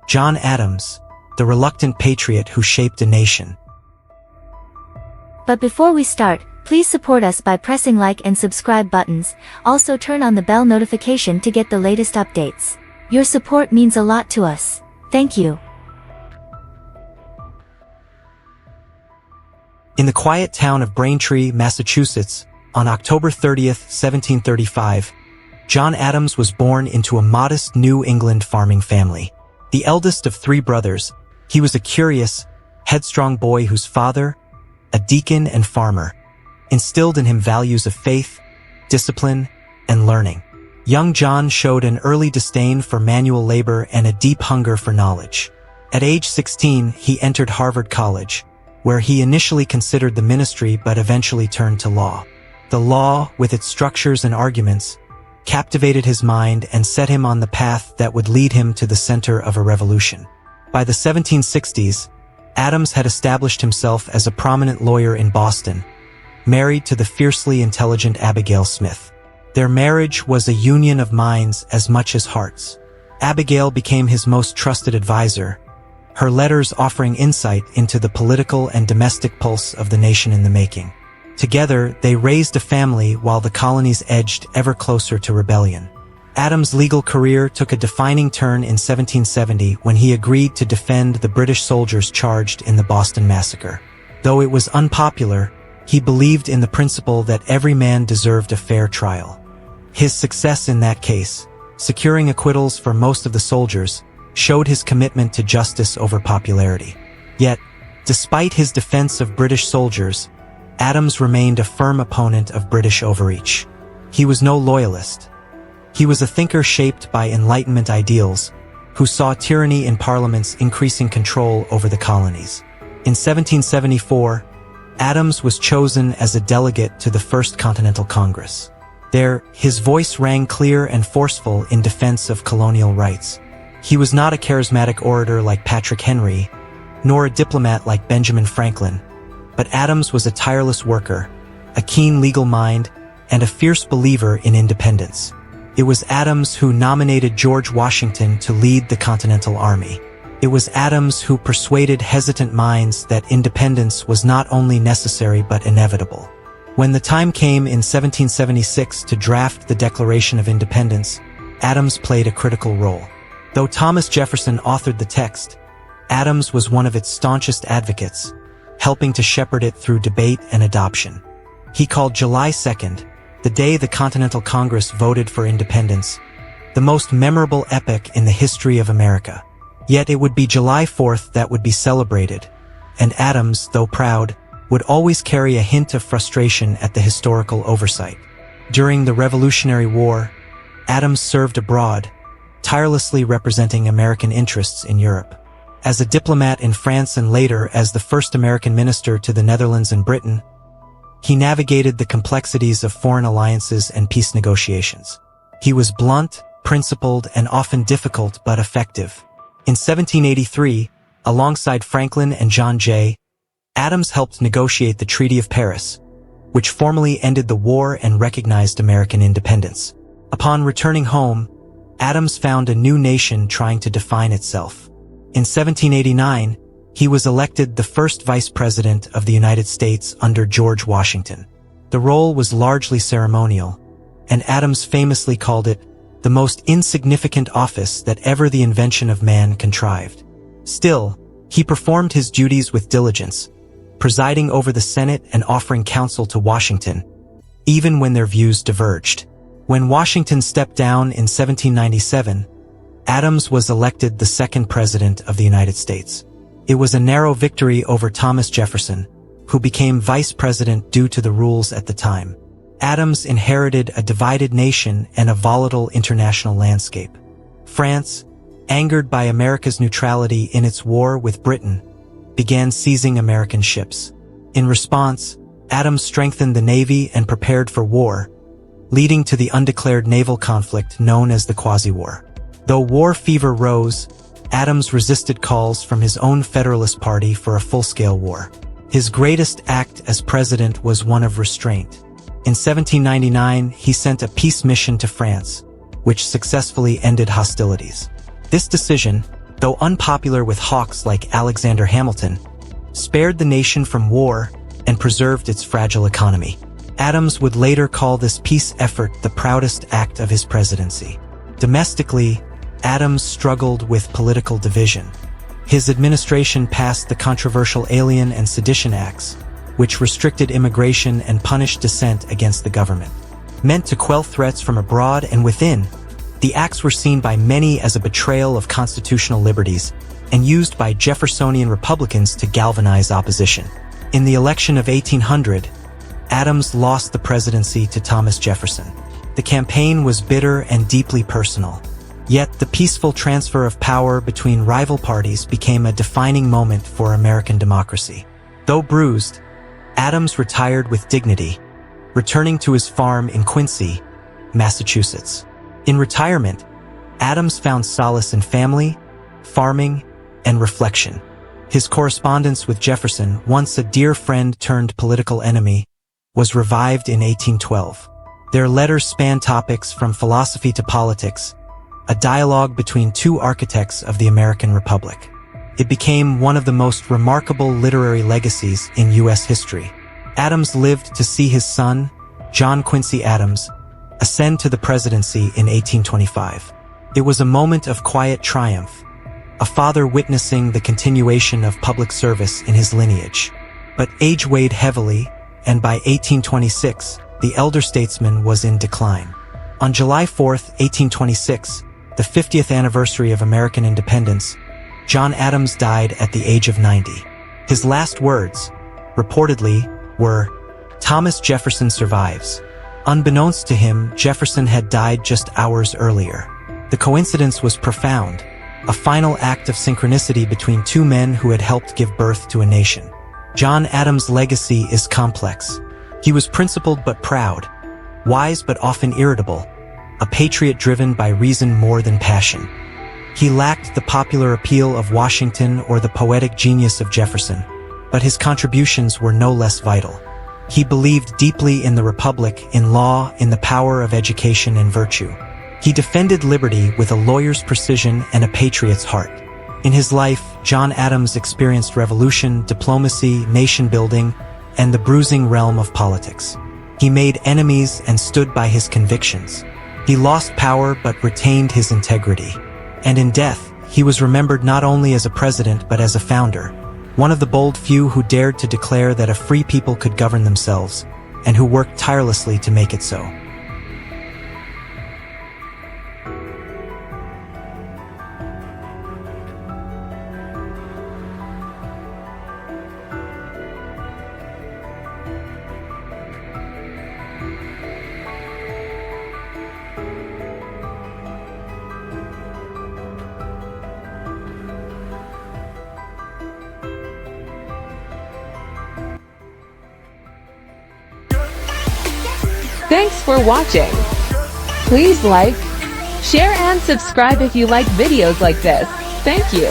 John Adams, the reluctant patriot who shaped a nation. But before we start, please support us by pressing like and subscribe buttons. Also turn on the bell notification to get the latest updates. Your support means a lot to us. Thank you. In the quiet town of Braintree, Massachusetts, on October 30th, 1735, John Adams was born into a modest New England farming family. The eldest of three brothers, he was a curious, headstrong boy whose father, a deacon and farmer, instilled in him values of faith, discipline, and learning. Young John showed an early disdain for manual labor and a deep hunger for knowledge. At age 16, he entered Harvard College, where he initially considered the ministry but eventually turned to law. The law, with its structures and arguments, captivated his mind and set him on the path that would lead him to the center of a revolution. By the 1760s, Adams had established himself as a prominent lawyer in Boston, married to the fiercely intelligent Abigail Smith. Their marriage was a union of minds as much as hearts. Abigail became his most trusted advisor, her letters offering insight into the political and domestic pulse of the nation in the making. Together, they raised a family while the colonies edged ever closer to rebellion. Adams' legal career took a defining turn in 1770 when he agreed to defend the British soldiers charged in the Boston Massacre. Though it was unpopular, he believed in the principle that every man deserved a fair trial. His success in that case, securing acquittals for most of the soldiers, showed his commitment to justice over popularity. Yet, despite his defense of British soldiers, Adams remained a firm opponent of British overreach. He was no loyalist. He was a thinker shaped by Enlightenment ideals, who saw tyranny in parliaments increasing control over the colonies. In 1774, Adams was chosen as a delegate to the First Continental Congress. There, his voice rang clear and forceful in defense of colonial rights. He was not a charismatic orator like Patrick Henry, nor a diplomat like Benjamin Franklin, but Adams was a tireless worker, a keen legal mind, and a fierce believer in independence. It was Adams who nominated George Washington to lead the Continental Army. It was Adams who persuaded hesitant minds that independence was not only necessary but inevitable. When the time came in 1776 to draft the Declaration of Independence, Adams played a critical role. Though Thomas Jefferson authored the text, Adams was one of its staunchest advocates, helping to shepherd it through debate and adoption. He called July 2nd, the day the Continental Congress voted for independence, the most memorable epoch in the history of America. Yet it would be July 4th that would be celebrated, and Adams, though proud, would always carry a hint of frustration at the historical oversight. During the Revolutionary War, Adams served abroad, tirelessly representing American interests in Europe. As a diplomat in France and later as the first American minister to the Netherlands and Britain, he navigated the complexities of foreign alliances and peace negotiations. He was blunt, principled, and often difficult but effective. In 1783, alongside Franklin and John Jay, Adams helped negotiate the Treaty of Paris, which formally ended the war and recognized American independence. Upon returning home, Adams found a new nation trying to define itself. In 1789, he was elected the first vice president of the United States under George Washington. The role was largely ceremonial, and Adams famously called it the most insignificant office that ever the invention of man contrived. Still, he performed his duties with diligence, presiding over the Senate and offering counsel to Washington, even when their views diverged. When Washington stepped down in 1797, Adams was elected the second president of the United States. It was a narrow victory over Thomas Jefferson, who became vice president due to the rules at the time. Adams inherited a divided nation and a volatile international landscape. France, angered by America's neutrality in its war with Britain, began seizing American ships. In response, Adams strengthened the Navy and prepared for war, leading to the undeclared naval conflict known as the Quasi-War. Though war fever rose, Adams resisted calls from his own Federalist Party for a full-scale war. His greatest act as president was one of restraint. In 1799, he sent a peace mission to France, which successfully ended hostilities. This decision, though unpopular with hawks like Alexander Hamilton, spared the nation from war and preserved its fragile economy. Adams would later call this peace effort the proudest act of his presidency. Domestically, Adams struggled with political division. His administration passed the controversial Alien and Sedition Acts, which restricted immigration and punished dissent against the government. Meant to quell threats from abroad and within, the acts were seen by many as a betrayal of constitutional liberties and used by Jeffersonian Republicans to galvanize opposition. In the election of 1800, Adams lost the presidency to Thomas Jefferson. The campaign was bitter and deeply personal. Yet the peaceful transfer of power between rival parties became a defining moment for American democracy. Though bruised, Adams retired with dignity, returning to his farm in Quincy, Massachusetts. In retirement, Adams found solace in family, farming, and reflection. His correspondence with Jefferson, once a dear friend turned political enemy, was revived in 1812. Their letters span topics from philosophy to politics, a dialogue between two architects of the American Republic. It became one of the most remarkable literary legacies in U.S. history. Adams lived to see his son, John Quincy Adams, ascend to the presidency in 1825. It was a moment of quiet triumph, a father witnessing the continuation of public service in his lineage. But age weighed heavily, and by 1826, the elder statesman was in decline. On July 4, 1826, the 50th anniversary of American independence, John Adams died at the age of 90. His last words, reportedly, were, "Thomas Jefferson survives." Unbeknownst to him, Jefferson had died just hours earlier. The coincidence was profound, a final act of synchronicity between two men who had helped give birth to a nation. John Adams' legacy is complex. He was principled but proud, wise but often irritable, a patriot driven by reason more than passion. He lacked the popular appeal of Washington or the poetic genius of Jefferson, but his contributions were no less vital. He believed deeply in the Republic, in law, in the power of education and virtue. He defended liberty with a lawyer's precision and a patriot's heart. In his life, John Adams experienced revolution, diplomacy, nation-building, and the bruising realm of politics. He made enemies and stood by his convictions. He lost power but retained his integrity. And in death, he was remembered not only as a president but as a founder, one of the bold few who dared to declare that a free people could govern themselves, and who worked tirelessly to make it so. Thanks for watching. Please like, share and subscribe if you like videos like this. Thank you.